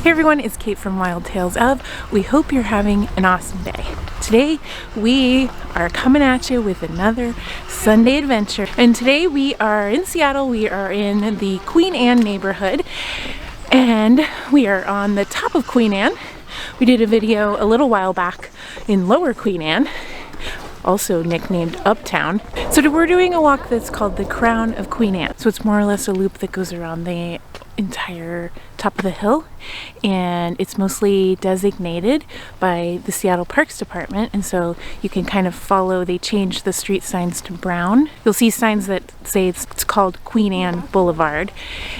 Everyone, it's Kate from Wild Tales of. We hope you're having an awesome day. Today we are coming at you with another Sunday adventure, and today we are in Seattle. We are in the Queen Anne neighborhood, and we are on the top of Queen Anne. We did a video a little while back in Lower Queen Anne, also nicknamed Uptown. So we're doing a walk that's called the Crown of Queen Anne. So it's more or less a loop that goes around the entire top of the hill, and it's mostly designated by the Seattle Parks Department, and so you can kind of follow. They changed the street signs to brown. You'll see signs that say it's called Queen Anne Boulevard,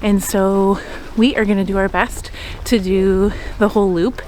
and so we are going to do our best to do the whole loop,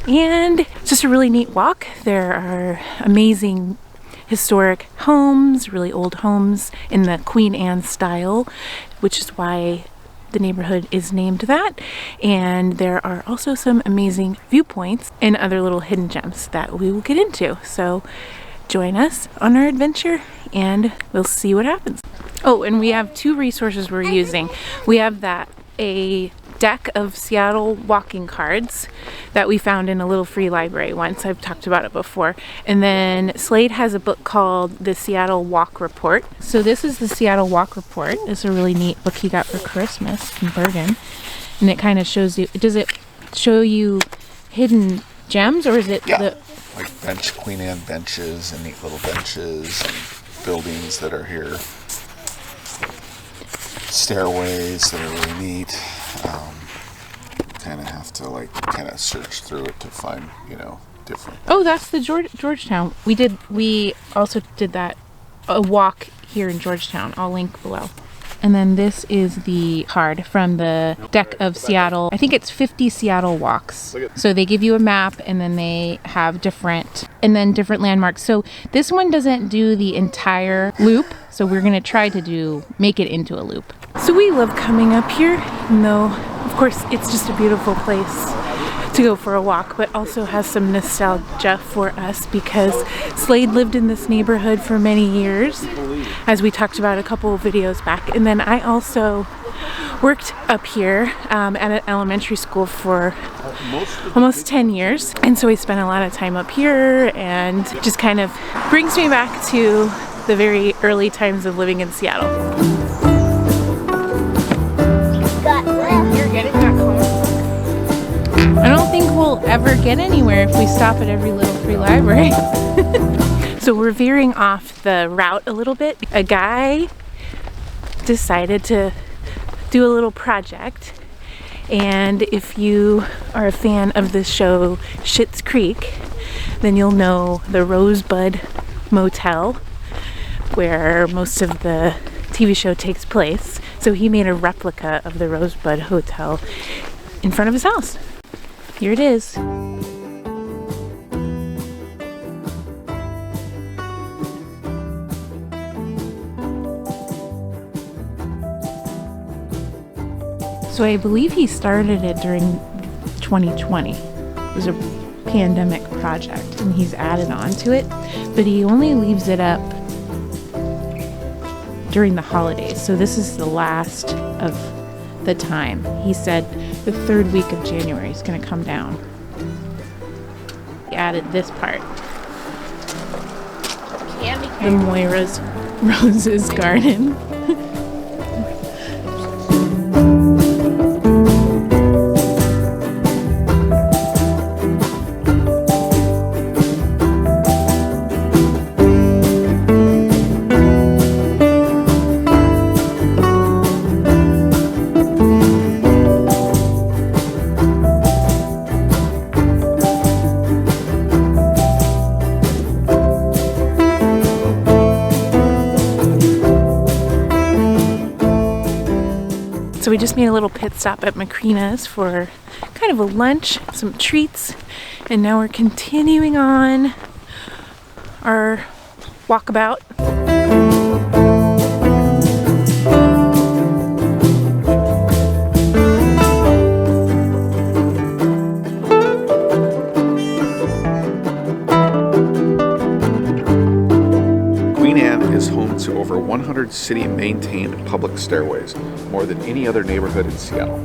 and it's just a really neat walk. There are amazing historic homes, really old homes in the Queen Anne style, which is why the neighborhood is named that. And there are also some amazing viewpoints and other little hidden gems that we will get into. So join us on our adventure and we'll see what happens. Oh, and we have two resources we're using. We have a deck of Seattle walking cards that we found in a little free library once. I've talked about it before. And then Slade has a book called The Seattle Walk Report. So this is the Seattle Walk Report. It's a really neat book he got for Christmas from Bergen. And it kind of shows you, does it show you hidden gems, or is it like Queen Anne benches and neat little benches and buildings that are here. Stairways that are really neat. Kind of have to search through it to find, different. Oh, that's the Georgetown. We also did that, a walk here in Georgetown. I'll link below. And then this is the card from the deck of Seattle. I think it's 50 Seattle walks. So they give you a map, and then they have different landmarks. So this one doesn't do the entire loop. So we're going to try to make it into a loop. So we love coming up here, even though, of course, it's just a beautiful place to go for a walk, but also has some nostalgia for us because Slade lived in this neighborhood for many years, as we talked about a couple of videos back. And then I also worked up here at an elementary school for almost 10 years. And so we spent a lot of time up here, and just kind of brings me back to the very early times of living in Seattle. You're getting back home. I don't think we'll ever get anywhere if we stop at every little free library. So we're veering off the route a little bit. A guy decided to do a little project, and if you are a fan of the show Schitt's Creek, then you'll know the Rosebud Motel, where most of the TV show takes place. So he made a replica of the Rosebud Hotel in front of his house. Here it is. So I believe he started it during 2020. It was a pandemic project, and he's added on to it, but he only leaves it up during the holidays. So this is the last of the time. He said the third week of January is going to come down. He added this part. The Moira's Roses Garden. So we just made a little pit stop at Macrina's for kind of a lunch, some treats, and now we're continuing on our walkabout. Is home to over 100 city-maintained public stairways, more than any other neighborhood in Seattle.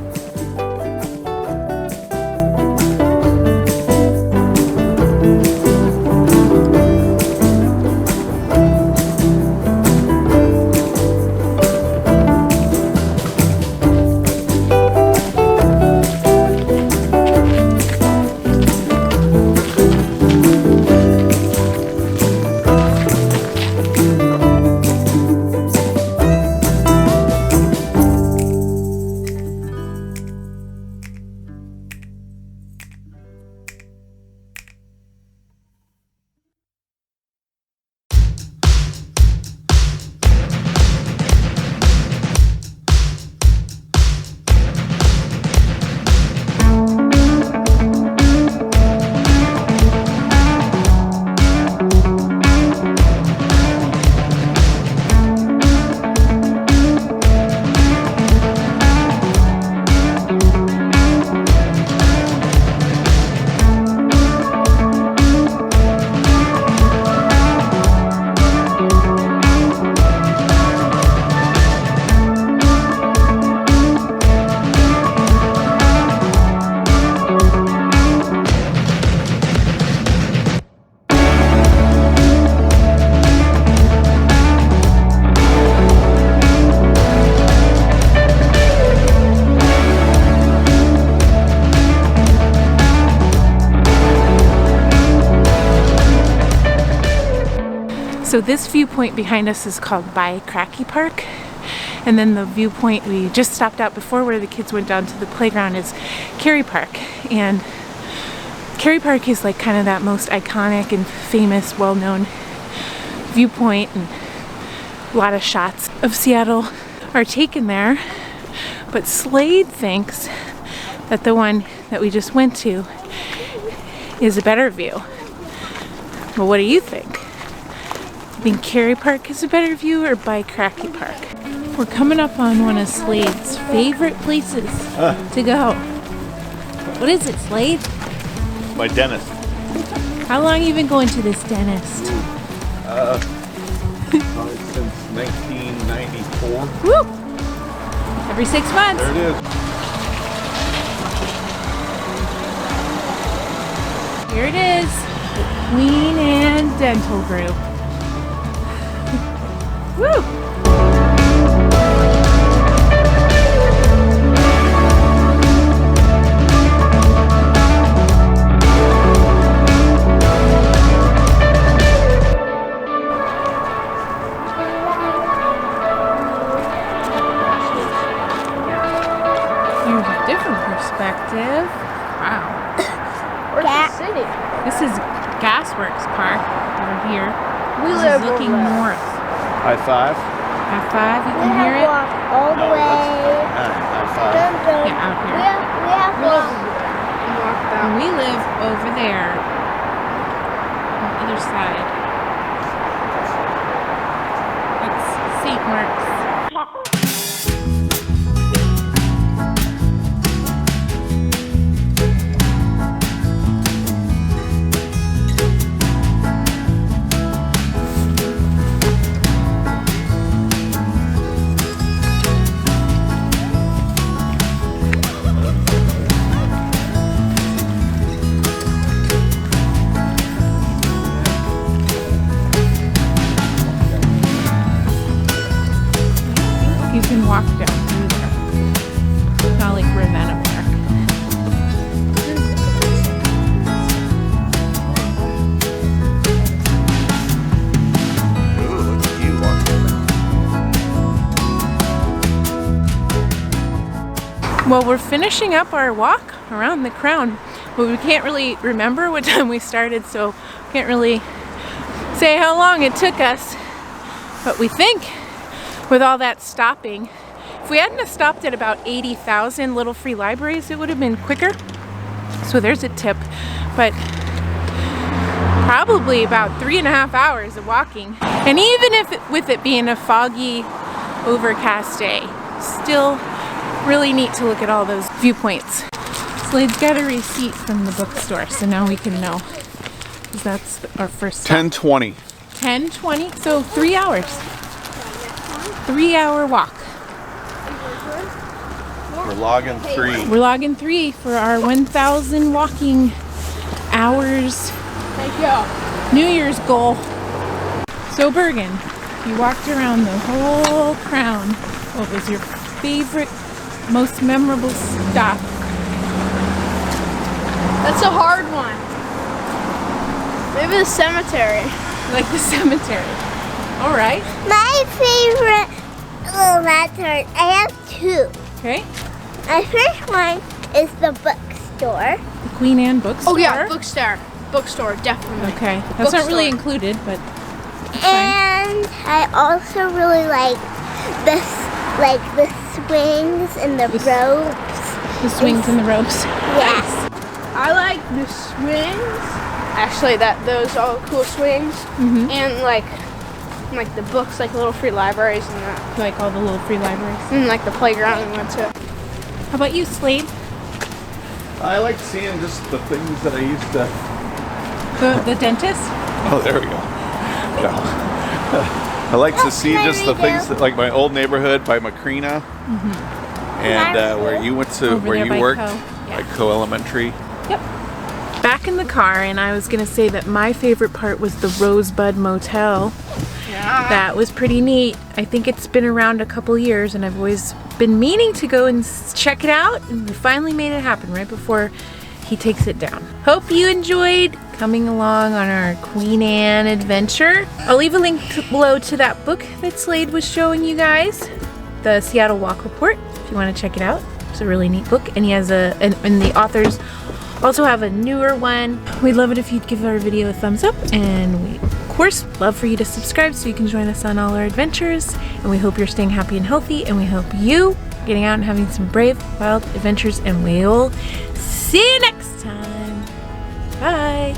So this viewpoint behind us is called Bhy Kracke Park, and then the viewpoint we just stopped out before where the kids went down to the playground is Kerry Park. And Kerry Park is like kind of that most iconic and famous, well-known viewpoint, and a lot of shots of Seattle are taken there. But Slade thinks that the one that we just went to is a better view. Well, what do you think? I think Kerry Park is a better view, or Bhy Kracke Park? We're coming up on one of Slade's favorite places to go. What is it, Slade? My dentist. How long have you been going to this dentist? Since 1994. Woo! Every 6 months. There it is. Here it is, the Queen Anne Dental Group. Woo! Here's a different perspective. Wow. Where's the city? This is Gasworks Park over here. We This live is looking over there. north. High five. High five, you We can hear have it? walked all the No, way. high five. Dun, dun. Yeah, out here. We have walked. And we live over there on the other side. That's St. Mark's. You can walk down through there. Not like Ravenna Park. Ooh, look at you walking. Well, we're finishing up our walk around the Crown, but we can't really remember what time we started, so can't really say how long it took us. But we think with all that stopping, we hadn't have stopped at about 80,000 little free libraries, it would have been quicker. So there's a tip, but probably about 3.5 hours of walking. And even if with it being a foggy, overcast day, still really neat to look at all those viewpoints. Slade's got a receipt from the bookstore, so now we can know, because that's our first stop. 10:20. 10:20, so 3 hours. 3-hour walk. We're logging 3. We're logging 3 for our 1,000 walking hours Thank you. New Year's goal. So Bergen, you walked around the whole crown. What was your favorite, most memorable stop? That's a hard one. Maybe the cemetery. Like the cemetery. All right. My favorite lantern, I have 2. Okay. My first one is the bookstore. The Queen Anne Bookstore. Oh yeah, bookstore. Bookstore, definitely. Okay. That's not really Bookstore. included, but it's fine. And I also really like the swings and the ropes. The swings and the ropes. Yes. I like the swings. Actually, those are cool swings. And like the books, like little free libraries and that. Like all the little free libraries. And like the playground we went to. How about you, Slade? I like seeing just the things that I used to. The dentist? Oh, there we go. Yeah. I like to see just the things that, like my old neighborhood by Macrina, and where you went to, Over where there you by worked, Coe. Yeah. like Coe Elementary. Yep. Back in the car, and I was gonna say that my favorite part was the Rosebud Motel. Yeah. That was pretty neat. I think it's been around a couple years, and I've always been meaning to go and check it out, and we finally made it happen right before he takes it down. Hope you enjoyed coming along on our Queen Anne adventure. I'll leave a link below to that book that Slade was showing you guys, the Seattle Walk Report, if you want to check it out. It's a really neat book, and he has and the authors also have a newer one. We'd love it if you'd give our video a thumbs up, and we of course love for you to subscribe so you can join us on all our adventures. And we hope you're staying happy and healthy, and we hope you are getting out and having some brave, wild adventures, and we'll see you next time. Bye.